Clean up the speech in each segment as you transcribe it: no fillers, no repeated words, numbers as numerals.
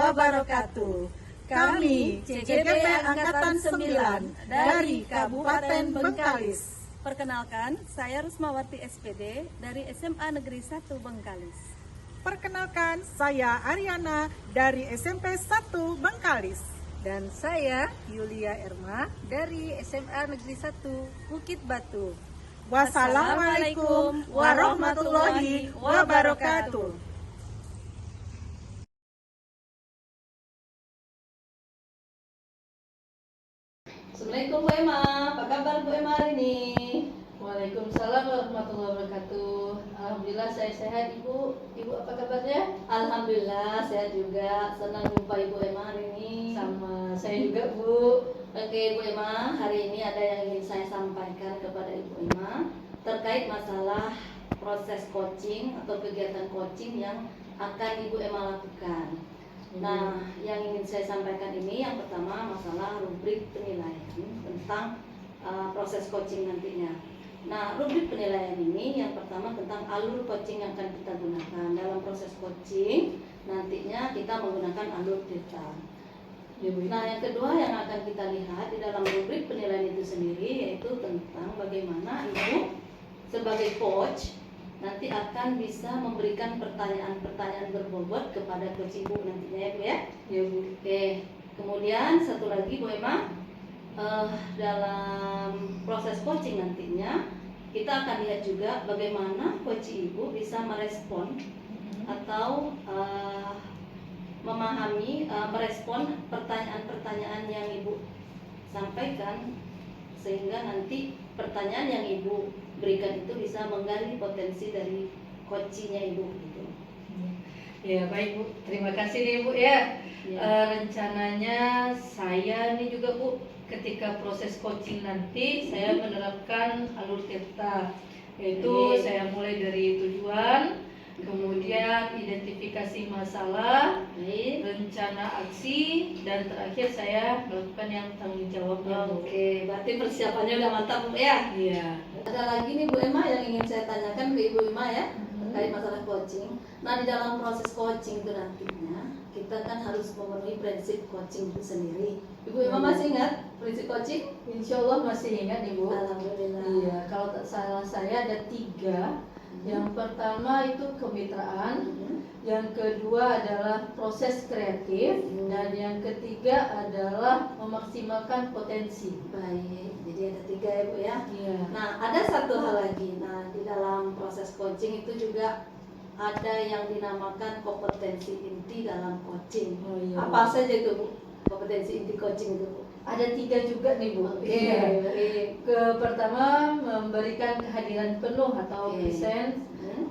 wabarakatuh. Kami CGP Angkatan 9 dari Kabupaten Bengkalis. Perkenalkan, saya Rusmawati SPD dari SMA Negeri 1 Bengkalis. Perkenalkan, saya Ariana dari SMP 1 Bengkalis. Dan saya Yulia Erma dari SMA Negeri 1 Bukit Batu. Wassalamualaikum warahmatullahi wabarakatuh. Assalamualaikum Bu Emma, apa kabar Bu Emma hari ini? Waalaikumsalam warahmatullahi wabarakatuh. Alhamdulillah saya sehat Ibu. Ibu apa kabarnya? Alhamdulillah sehat juga, senang jumpa Ibu Emma hari ini. Sama saya juga Bu. Oke Bu Emma, hari ini ada yang ingin saya sampaikan kepada Ibu Emma terkait masalah proses coaching atau kegiatan coaching yang akan Ibu Emma lakukan. Nah, yang ingin saya sampaikan ini yang pertama masalah rubrik penilaian tentang proses coaching nantinya. Nah, rubrik penilaian ini yang pertama tentang alur coaching yang akan kita gunakan. Dalam proses coaching nantinya kita menggunakan alur data. Nah, yang kedua yang akan kita lihat di dalam rubrik penilaian itu sendiri yaitu tentang bagaimana Ibu sebagai coach nanti akan bisa memberikan pertanyaan-pertanyaan berbobot kepada coach Ibu nantinya ya Bu ya. Ya Bu. Oke, kemudian satu lagi Bu Emma, dalam proses coaching nantinya kita akan lihat juga bagaimana coach Ibu bisa merespon atau memahami, merespon pertanyaan-pertanyaan yang Ibu sampaikan sehingga nanti pertanyaan yang Ibu berikan itu bisa menggali potensi dari coachingnya Ibu gitu. Ya baik Bu, terima kasih nih Bu ya. Ya. Rencananya saya nih juga Bu, ketika proses coaching nanti saya menerapkan alur TEPTA, yaitu Baik. saya mulai dari tujuan, kemudian identifikasi masalah, Baik. rencana aksi, dan terakhir saya melakukan yang tanggung jawabnya Bu. Oke, berarti persiapannya udah mantap Bu ya. Iya. Ada lagi nih Bu Emma yang ingin saya tanyakan ke Ibu Emma ya terkait masalah coaching. Nah, di dalam proses coaching itu nantinya kita kan harus memenuhi prinsip coaching itu sendiri. Ibu Emma masih ingat prinsip coaching? Insya Allah masih ingat Ibu. Alhamdulillah. Iya, kalau tak salah saya ada 3. Yang pertama itu kemitraan, yang kedua adalah proses kreatif, dan yang ketiga adalah memaksimalkan potensi. Baik, jadi ada 3 ya Bu ya. Iya. Nah, ada satu hal lagi. Nah, di dalam proses coaching itu juga ada yang dinamakan kompetensi inti dalam coaching. Oh, iya. Apa saja itu Bu? Kompetensi inti coaching itu Bu? Ada 3 juga nih Bu. Oke, Iya. baik. Pertama memberikan kehadiran penuh atau Oke. presence.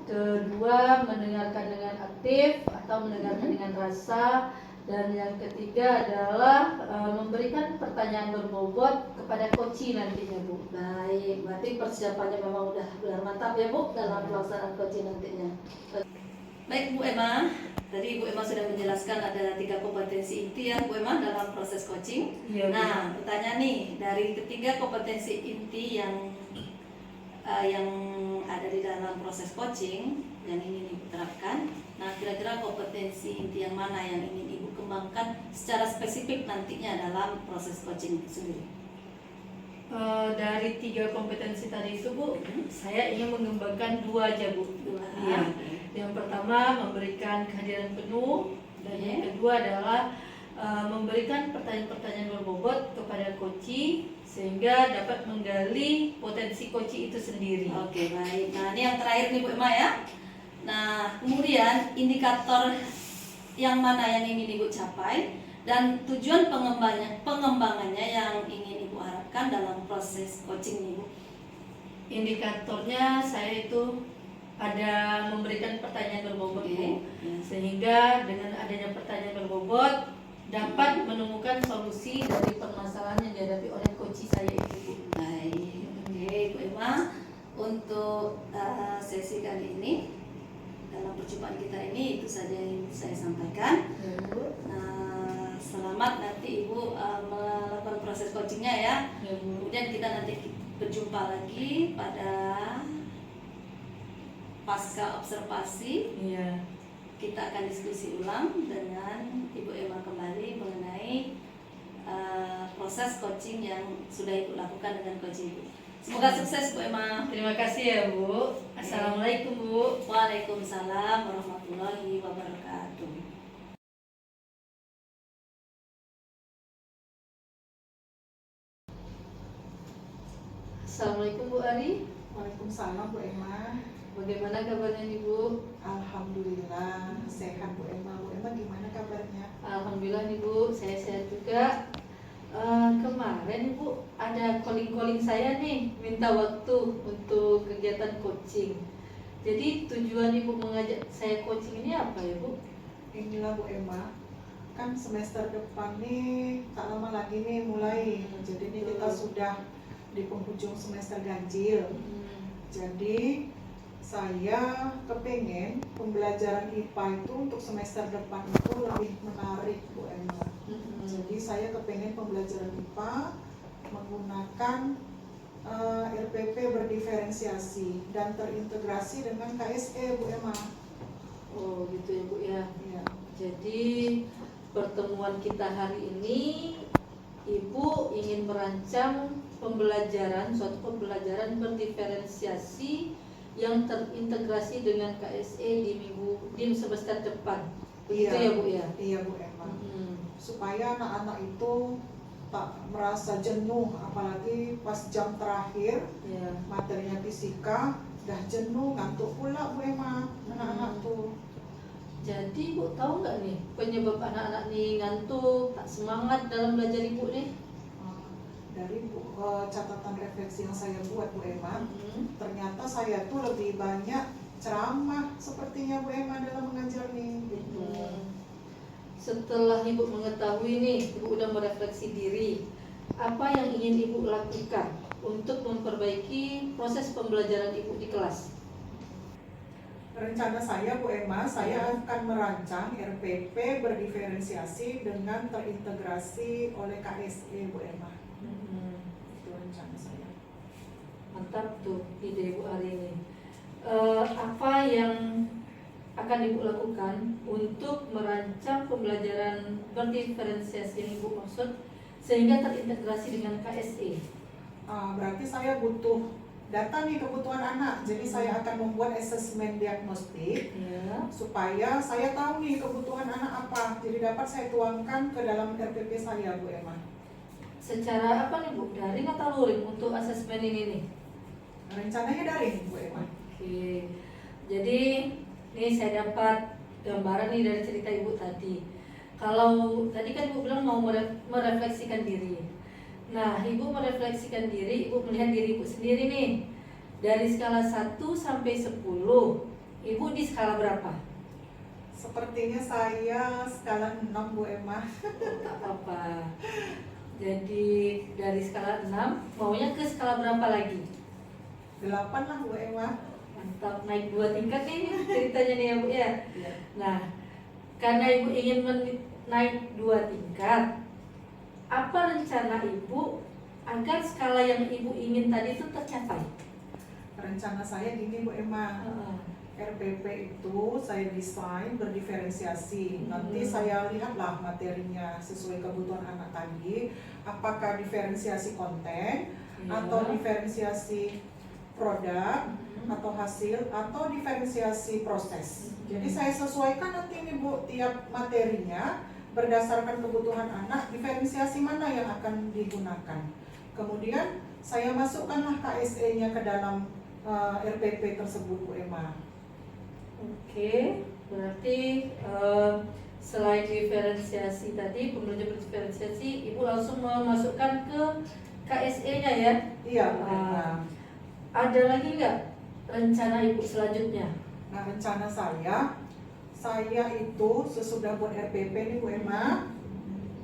Kedua mendengarkan dengan aktif atau mendengarkan dengan rasa. Dan yang ketiga adalah memberikan pertanyaan berbobot kepada coaching nantinya Bu. Baik, berarti persiapannya memang udah benar mantap ya Bu dalam pelaksanaan coaching nantinya. Baik Bu Emma, tadi Bu Emma sudah menjelaskan ada 3 kompetensi inti ya Bu Emma dalam proses coaching. Iya, Bu. Nah, pertanyaan nih dari ketiga kompetensi inti yang ada di dalam proses coaching yang ingin Ibu terapkan. Nah, kira-kira kompetensi inti yang mana yang ingin Ibu kembangkan secara spesifik nantinya dalam proses coaching itu sendiri? Dari 3 kompetensi tadi itu Bu, saya ingin mengembangkan 2 aja Bu. Dua. Iya. Yang pertama memberikan kehadiran penuh, dan yang kedua adalah memberikan pertanyaan-pertanyaan berbobot kepada coaching sehingga dapat menggali potensi coaching itu sendiri. Oke, baik. Nah, ini yang terakhir nih Bu Emma ya. Nah, kemudian indikator yang mana yang ingin Ibu capai dan tujuan pengembangannya yang ingin Ibu harapkan dalam proses coaching Ibu. Indikatornya saya itu ada memberikan pertanyaan berbobot Bu. Ya. Sehingga dengan adanya pertanyaan berbobot dapat menemukan solusi dari permasalahan yang dihadapi oleh coach saya itu Bu. Baik. Oke, Bu Emma, untuk sesi kali ini dalam perjumpaan kita ini itu saja yang saya sampaikan. Ya, Bu. Nah, selamat nanti Ibu melakukan proses coachingnya ya. Ya, Bu. Kemudian kita nanti berjumpa lagi pada pasca observasi Iya. kita akan diskusi ulang dengan Ibu Emma kembali mengenai proses coaching yang sudah Ibu lakukan dengan coach Ibu. Semoga sukses Bu Emma. Terima kasih ya Bu. Assalamualaikum Bu. Waalaikumsalam warahmatullahi wabarakatuh. Assalamualaikum Bu Ari. Waalaikumsalam Bu Emma. Bagaimana kabarnya nih Bu? Alhamdulillah sehat Bu Emma. Bu Emma gimana kabarnya? Alhamdulillah nih Bu, saya sehat juga. Kemarin Bu ada calling saya nih, minta waktu untuk kegiatan coaching. Jadi tujuan Ibu mengajak saya coaching ini apa ya Bu? Inilah Bu Emma, kan semester depan nih tak lama lagi nih mulai. Jadi ini kita sudah di penghujung semester ganjil. Jadi saya kepengen pembelajaran IPA itu untuk semester depan itu lebih menarik Bu Emma. Jadi saya kepengen pembelajaran IPA menggunakan RPP berdiferensiasi dan terintegrasi dengan KSE Bu Emma. Oh gitu ya Bu ya. Ya. Jadi pertemuan kita hari ini Ibu ingin merancang suatu pembelajaran berdiferensiasi yang terintegrasi dengan KSE di semester depan. Begitu ya Bu ya? Iya Bu Emma. Supaya anak-anak itu tak merasa jenuh, apalagi pas jam terakhir Ya. materinya fisika udah jenuh, ngantuk pula Bu Emma anak-anak tuh. Jadi Bu tahu nggak nih penyebab anak-anak nih ngantuk, tak semangat dalam belajar Ibu nih? Dari catatan refleksi yang saya buat Bu Emma, ternyata saya tuh lebih banyak ceramah sepertinya Bu Emma dalam mengajar nih gitu. Setelah Ibu mengetahui nih, Ibu udah merefleksi diri, apa yang ingin Ibu lakukan untuk memperbaiki proses pembelajaran Ibu di kelas? Rencana saya Bu Emma, saya akan merancang RPP berdiferensiasi dengan terintegrasi oleh KSE Bu Emma. Itu rencana saya. Mantap tuh ide Ibu hari ini. Apa yang akan Ibu lakukan untuk merancang pembelajaran berdiferensiasi yang Ibu maksud sehingga terintegrasi dengan KSE? Berarti saya butuh data nih kebutuhan anak. Jadi saya akan membuat asesmen diagnostik Ya. supaya saya tahu nih kebutuhan anak apa. Jadi dapat saya tuangkan ke dalam RPP saya Bu Emma. Secara apa nih Bu? Daring atau luring untuk asesmen ini nih? Rencananya daring Bu Emma. Oke. Jadi nih saya dapat gambaran nih dari cerita Ibu tadi. Kalau tadi kan Ibu bilang mau merefleksikan diri. Nah, Ibu merefleksikan diri, Ibu melihat diri Ibu sendiri nih. Dari skala 1 sampai 10, Ibu di skala berapa? Sepertinya saya skala 6 Bu Emma. Tak apa. Jadi dari skala 6, maunya ke skala berapa lagi? 8 lah Bu Emma. Mantap, naik 2 tingkat nih ceritanya nih ya Bu ya. Iya. Nah, karena Ibu ingin naik 2 tingkat, apa rencana Ibu agar skala yang Ibu ingin tadi itu tercapai? Rencana saya gini Bu Emma. RPP itu saya desain berdiferensiasi. Nanti saya lihatlah materinya sesuai kebutuhan anak tadi. Apakah diferensiasi konten atau diferensiasi produk atau hasil atau diferensiasi proses. Jadi saya sesuaikan nanti nih Bu tiap materinya berdasarkan kebutuhan anak, diferensiasi mana yang akan digunakan. Kemudian saya masukkanlah KSE-nya ke dalam RPP tersebut Bu Emma. Oke, berarti selain diferensiasi tadi, pembelajaran diferensiasi, Ibu langsung memasukkan ke KSE-nya ya? Iya Bu Emma. Ada lagi nggak rencana Ibu selanjutnya? Nah rencana saya itu sesudah buat RPP nih Bu Emma,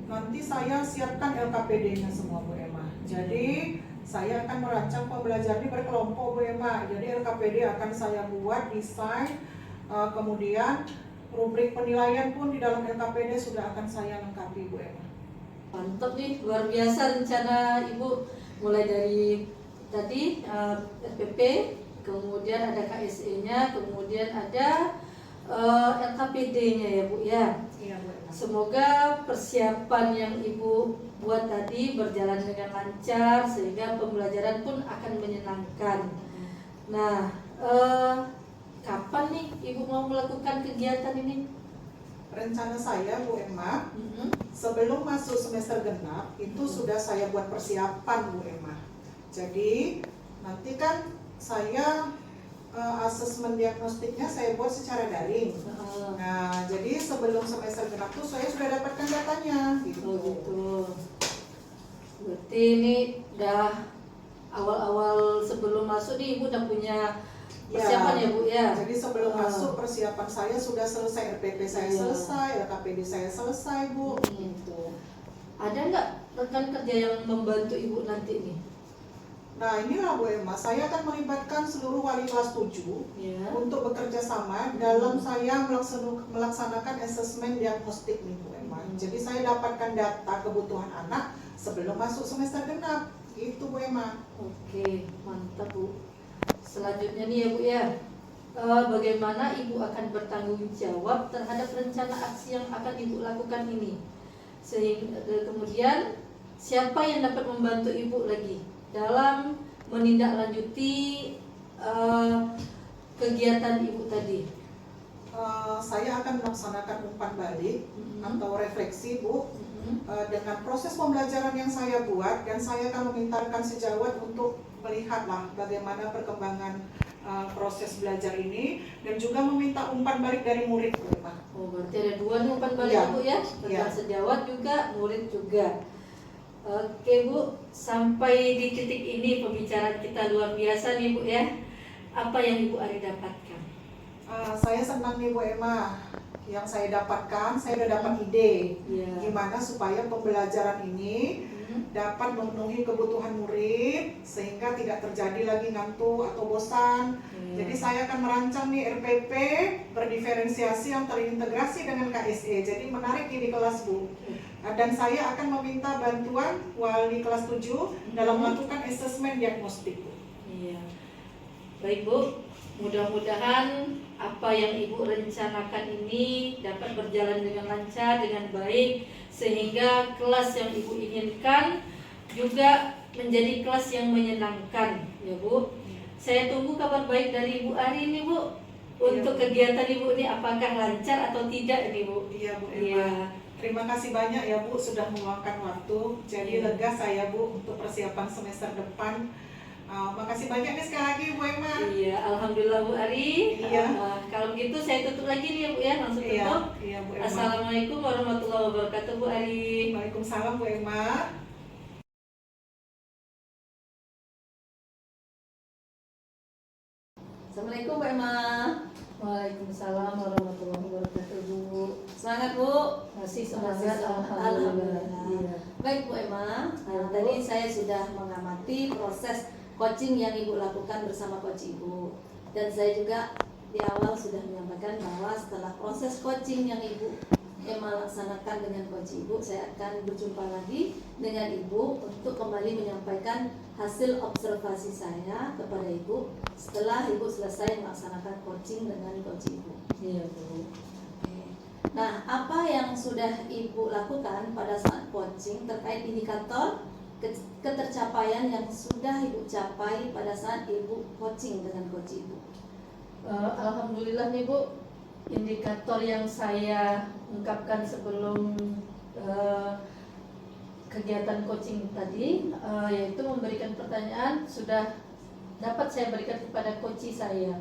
nanti saya siapkan LKPD-nya semua Bu Emma. Jadi saya akan merancang pembelajaran ini berkelompok Bu Emma. Jadi LKPD akan saya buat desain, kemudian rubrik penilaian pun di dalam LKPD sudah akan saya lengkapi Bu Emma. Mantap nih, luar biasa rencana Ibu. Mulai dari tadi RPP, kemudian ada KSE-nya, kemudian ada LKPD-nya ya Bu ya. Iya Bu Emma. Semoga persiapan yang Ibu buat tadi berjalan dengan lancar sehingga pembelajaran pun akan menyenangkan. Nah, kapan nih Ibu mau melakukan kegiatan ini? Rencana saya Bu Emma, sebelum masuk semester genap itu sudah saya buat persiapan Bu Emma. Jadi nanti kan saya asesmen diagnostiknya saya buat secara daring. Nah, jadi sebelum semester genap tuh saya sudah dapatkan datanya gitu. Oh gitu. Berarti ini udah awal-awal sebelum masuk nih Ibu udah punya persiapan ya Bu ya? Jadi sebelum masuk persiapan saya sudah selesai, RPP saya selesai, LKPD saya selesai Bu. Gitu. Ada nggak rekan kerja yang membantu Ibu nanti nih? Nah inilah Bu Emma, saya akan melibatkan seluruh wali kelas 7 untuk bekerja sama dalam saya melaksanakan asesmen diagnostik nih Bu Emma. Jadi saya dapatkan data kebutuhan anak sebelum masuk semester genap, itu Bu Emma. Oke, mantap Bu. Selanjutnya nih ya Bu ya, bagaimana Ibu akan bertanggung jawab terhadap rencana aksi yang akan Ibu lakukan ini? Sehingga kemudian siapa yang dapat membantu Ibu lagi dalam menindaklanjuti kegiatan Ibu tadi? Saya akan melaksanakan umpan balik atau refleksi Bu dengan proses pembelajaran yang saya buat, dan saya akan memintakan sejawat untuk melihatlah bagaimana perkembangan proses belajar ini, dan juga meminta umpan balik dari murid Bu Emma. Oh berarti ada dua nih umpan balik Iya. Bu ya, tentang Iya. sejawat juga, murid juga. Oke Bu, sampai di titik ini pembicaraan kita luar biasa nih Bu ya. Apa yang Ibu Ari dapatkan? Saya senang nih Bu Emma, yang saya dapatkan, saya udah dapat ide gimana supaya pembelajaran ini dapat memenuhi kebutuhan murid sehingga tidak terjadi lagi ngantuk atau bosan. Jadi saya akan merancang nih RPP berdiferensiasi yang terintegrasi dengan KSE. Jadi menarik ini kelas Bu. Dan saya akan meminta bantuan wali kelas 7 dalam melakukan asesmen diagnostik Bu. Iya. Baik Bu, mudah-mudahan apa yang Ibu rencanakan ini dapat berjalan dengan lancar, dengan baik, sehingga kelas yang Ibu inginkan juga menjadi kelas yang menyenangkan, ya Bu. Saya tunggu kabar baik dari Ibu Ari nih Bu, untuk kegiatan Ibu ini apakah lancar atau tidak nih Bu. Iya Bu Emma. Iya. Terima kasih banyak ya Bu sudah meluangkan waktu. Jadi lega saya Bu untuk persiapan semester depan. Makasih banyak nih sekali lagi Bu Emma. Iya, alhamdulillah Bu Ari. Iya. Kalau begitu saya tutup lagi nih ya Bu ya, langsung tutup. Iya Bu Emma. Assalamualaikum warahmatullahi wabarakatuh Bu Ari. Waalaikumsalam Bu Emma. Assalamualaikum Bu Emma. Waalaikumsalam warahmatullahi wabarakatuh Bu. Semangat Bu. Masih Masih semangat alhamdulillah. Iya. Baik Bu Emma, tadi saya sudah mengamati proses coaching yang Ibu lakukan bersama coach Ibu. Dan saya juga di awal sudah menyampaikan bahwa setelah proses coaching yang Ibu Emma laksanakan dengan coach Ibu, saya akan berjumpa lagi dengan Ibu untuk kembali menyampaikan hasil observasi saya kepada Ibu setelah Ibu selesai melaksanakan coaching dengan coach Ibu. Iya Bu. Nah, apa yang sudah Ibu lakukan pada saat coaching terkait indikator ketercapaian yang sudah Ibu capai pada saat Ibu coaching dengan coach Ibu? Alhamdulillah nih Bu, indikator yang saya ungkapkan sebelum kegiatan coaching tadi, yaitu memberikan pertanyaan sudah dapat saya berikan kepada coach saya.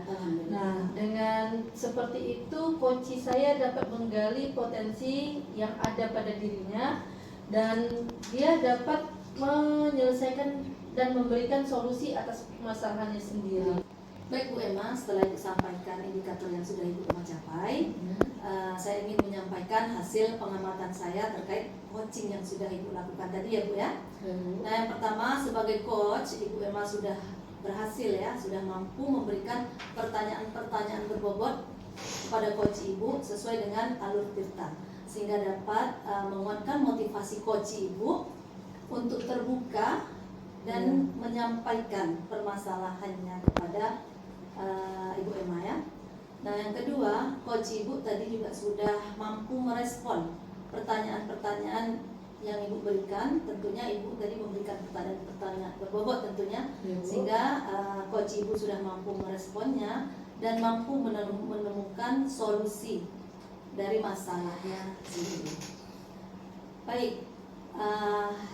Nah, dengan seperti itu coach saya dapat menggali potensi yang ada pada dirinya, dan dia dapat menyelesaikan dan memberikan solusi atas permasalahannya sendiri. Baik Bu Emma, setelah Ibu sampaikan indikator yang sudah Ibu Emma capai, saya ingin menyampaikan hasil pengamatan saya terkait coaching yang sudah Ibu lakukan tadi ya Bu ya. Nah, yang pertama, sebagai coach Ibu Emma sudah berhasil ya, sudah mampu memberikan pertanyaan-pertanyaan berbobot kepada coach Ibu sesuai dengan alur Tirta, sehingga dapat menguatkan motivasi coach Ibu untuk terbuka dan menyampaikan permasalahannya kepada Ibu Emma ya. Nah, yang kedua, coach Ibu tadi juga sudah mampu merespon pertanyaan-pertanyaan yang Ibu berikan. Tentunya Ibu tadi memberikan pertanyaan-pertanyaan berbobot tentunya, sehingga coach Ibu sudah mampu meresponnya dan mampu menemukan solusi dari masalahnya sendiri. Baik,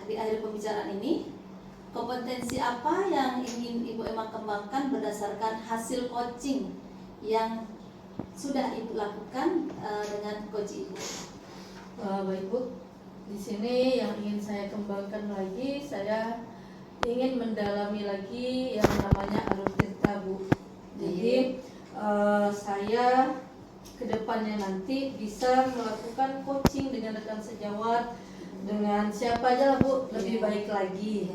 di akhir pembicaraan ini, kompetensi apa yang ingin Ibu Emma kembangkan berdasarkan hasil coaching yang sudah Ibu lakukan dengan coach Ibu? Baik Bu, di sini yang ingin saya kembangkan lagi, saya ingin mendalami lagi yang namanya alur tirta Bu. Jadi saya kedepannya nanti bisa melakukan coaching dengan rekan sejawat, dengan siapa aja lah Bu, lebih baik lagi.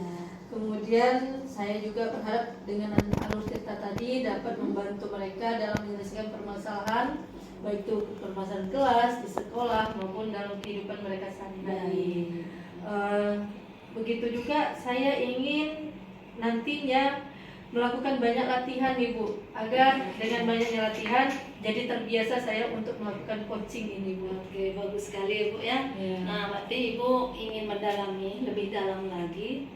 Kemudian saya juga berharap dengan alur tirta tadi dapat membantu mereka dalam menyelesaikan permasalahan, baik itu permasalahan kelas, di sekolah maupun dalam kehidupan mereka sehari-hari. Begitu juga saya ingin nantinya melakukan banyak latihan Ibu, agar dengan banyaknya latihan jadi terbiasa saya untuk melakukan coaching ini Bu. Oke, bagus sekali Ibu ya. Nah, berarti Ibu ingin mendalami lebih dalam lagi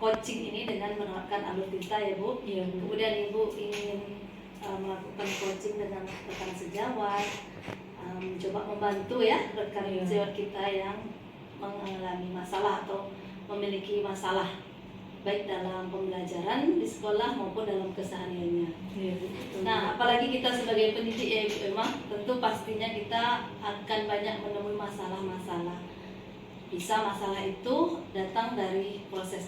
coaching ini dengan menerapkan alur tirta ya Bu. Kemudian Ibu ingin melakukan coaching dengan rekan sejawat, coba membantu ya rekan sejawat kita yang mengalami masalah atau memiliki masalah baik dalam pembelajaran di sekolah maupun dalam kesehariannya. Nah, apalagi kita sebagai pendidik ya Ibu Emma, tentu pastinya kita akan banyak menemui masalah-masalah. Bisa masalah itu datang dari proses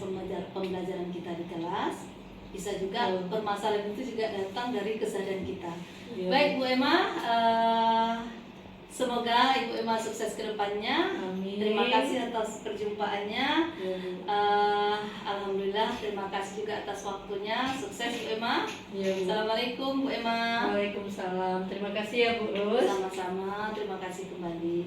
pembelajaran kita di kelas, bisa juga permasalahan itu juga datang dari kesadaran kita. Baik Bu Emma, semoga Ibu Emma sukses ke depannya. Amin. Terima kasih atas perjumpaannya. Alhamdulillah, terima kasih juga atas waktunya. Sukses Bu Emma. Assalamualaikum Bu Emma. Waalaikumsalam. Terima kasih ya Bu Rus. Sama-sama, terima kasih kembali.